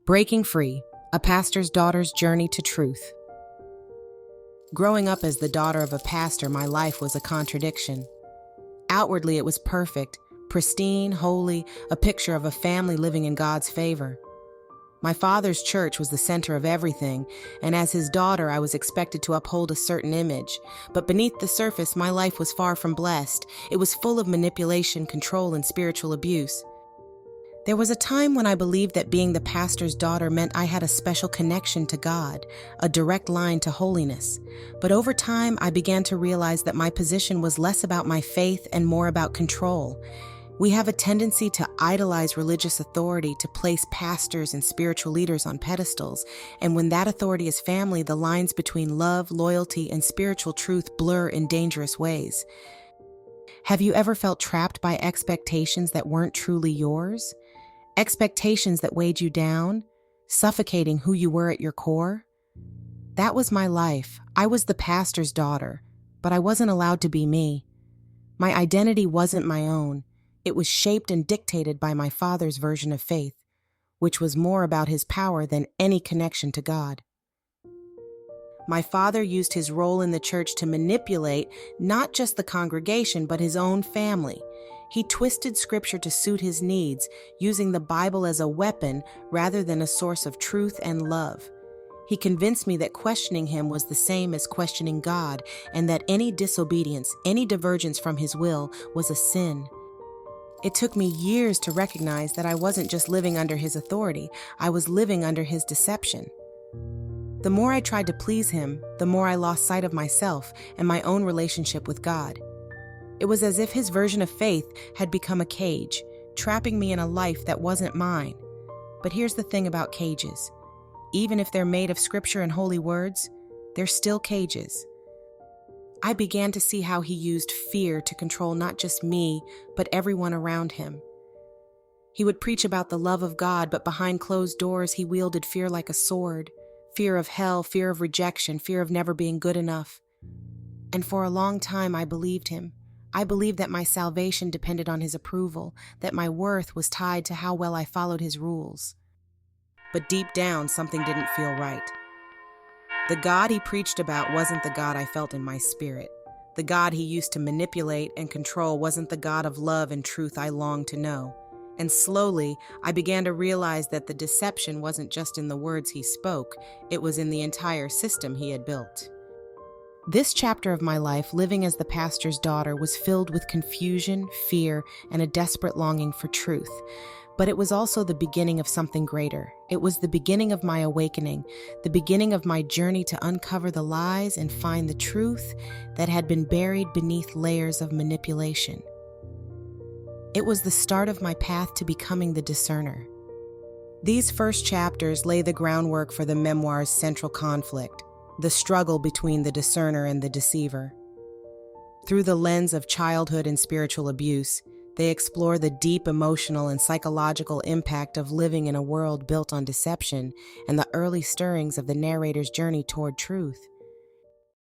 Breaking Free, a pastor's daughter's journey to truth. Growing up as the daughter of a pastor, my life was a contradiction. Outwardly, it was perfect, pristine, holy, a picture of a family living in God's favor. My father's church was the center of everything, and as his daughter, I was expected to uphold a certain image. But beneath the surface, my life was far from blessed. It was full of manipulation, control, and spiritual abuse. There was a time when I believed that being the pastor's daughter meant I had a special connection to God, a direct line to holiness. But over time, I began to realize that my position was less about my faith and more about control. We have a tendency to idolize religious authority, to place pastors and spiritual leaders on pedestals, and when that authority is family, the lines between love, loyalty, and spiritual truth blur in dangerous ways. Have you ever felt trapped by expectations that weren't truly yours? Expectations that weighed you down, suffocating who you were at your core? That was my life. I was the pastor's daughter, but I wasn't allowed to be me. My identity wasn't my own. It was shaped and dictated by my father's version of faith, which was more about his power than any connection to God. My father used his role in the church to manipulate not just the congregation, but his own family. He twisted scripture to suit his needs, using the Bible as a weapon rather than a source of truth and love. He convinced me that questioning him was the same as questioning God, and that any disobedience, any divergence from his will, was a sin. It took me years to recognize that I wasn't just living under his authority, I was living under his deception. The more I tried to please him, the more I lost sight of myself and my own relationship with God. It was as if his version of faith had become a cage, trapping me in a life that wasn't mine. But here's the thing about cages. Even if they're made of scripture and holy words, they're still cages. I began to see how he used fear to control not just me, but everyone around him. He would preach about the love of God, but behind closed doors, he wielded fear like a sword. Fear of hell, fear of rejection, fear of never being good enough. And for a long time, I believed him. I believed that my salvation depended on his approval, that my worth was tied to how well I followed his rules. But deep down, something didn't feel right. The God he preached about wasn't the God I felt in my spirit. The God he used to manipulate and control wasn't the God of love and truth I longed to know. And slowly, I began to realize that the deception wasn't just in the words he spoke, it was in the entire system he had built. This chapter of my life, living as the pastor's daughter, was filled with confusion, fear, and a desperate longing for truth. But it was also the beginning of something greater. It was the beginning of my awakening, the beginning of my journey to uncover the lies and find the truth that had been buried beneath layers of manipulation. It was the start of my path to becoming the discerner. These first chapters lay the groundwork for the memoir's central conflict, the struggle between the discerner and the deceiver. Through the lens of childhood and spiritual abuse, they explore the deep emotional and psychological impact of living in a world built on deception and the early stirrings of the narrator's journey toward truth.